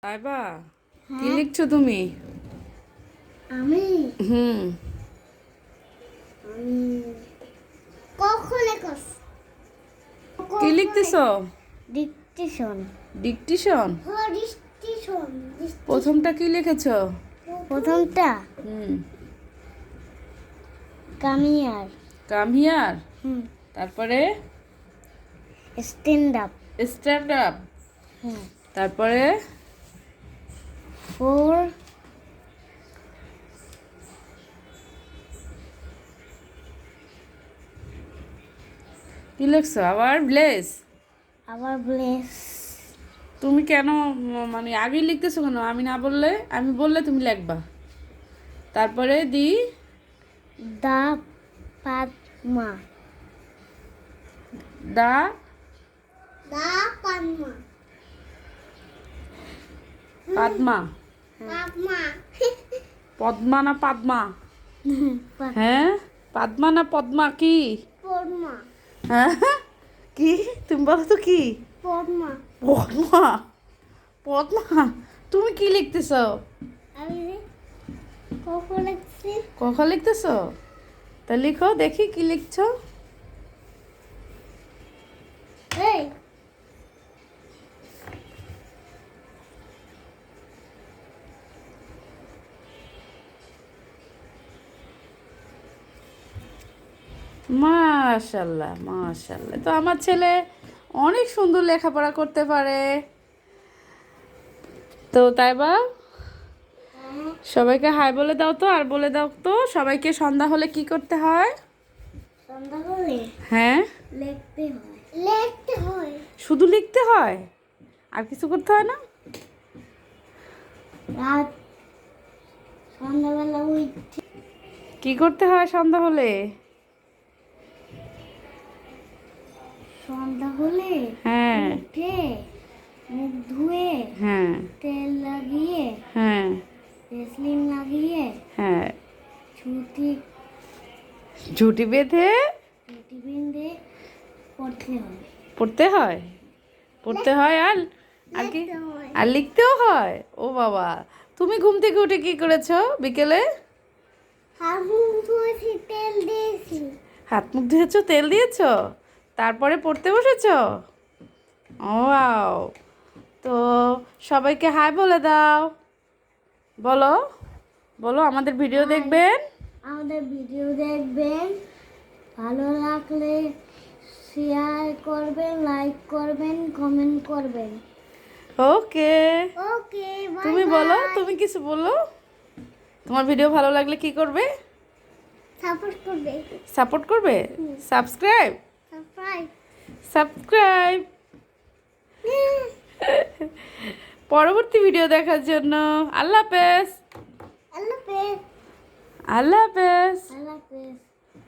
তাইবা কি লিখছো তুমি? আমি হুম আমি কখনো কি লিখতেছো? ডিকটেশন ডিকটিশন। ডিকটেশন প্রথমটা কি লিখেছো? প্রথমটা হুম কামিয়ার কাম হিয়ার। হুম তারপরে স্ট্যান্ড আপ স্ট্যান্ড আপ। হুম তারপরে ফোর কি লিখছো আবার? ব্লেস। আবার ব্লেস তুমি কেন মানে আগে লিখতেছো কেন? আমি না বললে, আমি বললে তুমি লিখবা। তারপরে দি দা পাদমা দা দা পাদমা পাদমা। পাদমা পদ্মা না পাদমা? হ্যাঁ, পাদমা না পদ্মা কি? পদ্মা হ্যাঁ কি? তুমি বলো তো কি? পদ্মা পদ্মা। পদ্মা। তুমি কি লিখতেছ? আমি কখন লিখছি কখন লিখতেছ? তা লিখো দেখি কি লিখছো। এই মাশাল্লাহ মাশাল্লাহ, তো আমার ছেলে অনেক সুন্দর লেখাপড়া করতে পারে। তো তাই বা সবাইকে হাই বলে দাও তো, আর বলে দাও তো সবাইকে সন্ধ্যা হলে কি করতে হয়? সন্ধ্যা হলে হ্যাঁ, লিখতে হয় শুধু লিখতে হয়, আর কিছু করতে হয় না? রাত সন্ধ্যাবেলা উঠে কি করতে হয় সন্ধ্যা হলে? সন্ধ্যা হলে হ্যাঁ উঠে মুখ ধুয়ে হ্যাঁ তেল লাগিয়ে হ্যাঁ ভেসলিন লাগিয়ে হ্যাঁ, ছুটি ঝুঁটি বেঁধে ছুটি বেঁধে পড়তে হয় পড়তে হয়। পড়তে হয় আর আর কি? আর লিখতেও হয়। ও বাবা, তুমি ঘুম থেকে উঠে কি করেছো বিকেলে? হাত মুখ ধুয়েছি তেল দিয়েছি হাত মুখ ধুয়েছো, তেল দিয়েছো, তারপরে পড়তে বসেছো? ও ওয়াও। তো সবাইকে হাই বলে দাও। বলো বলো, আমাদের ভিডিও Hi. দেখবেন। আমাদের ভিডিও দেখবেন, ভালো লাগলে শেয়ার করবেন, লাইক করবেন, কমেন্ট করবেন। ওকে, ওকে বাই তুমি বলো, তুমি কিছু বলো। তোমার ভিডিও ভালো লাগলে কি করবে? সাপোর্ট করবে সাপোর্ট করবে। সাবস্ক্রাইব সাবস্ক্রাইব সাবস্ক্রাইব পরবর্তী ভিডিও দেখার জন্য আল্লাহ হাফেজ। আল্লাহ হাফেজ আল্লাহ হাফেজ। আল্লাহ হাফেজ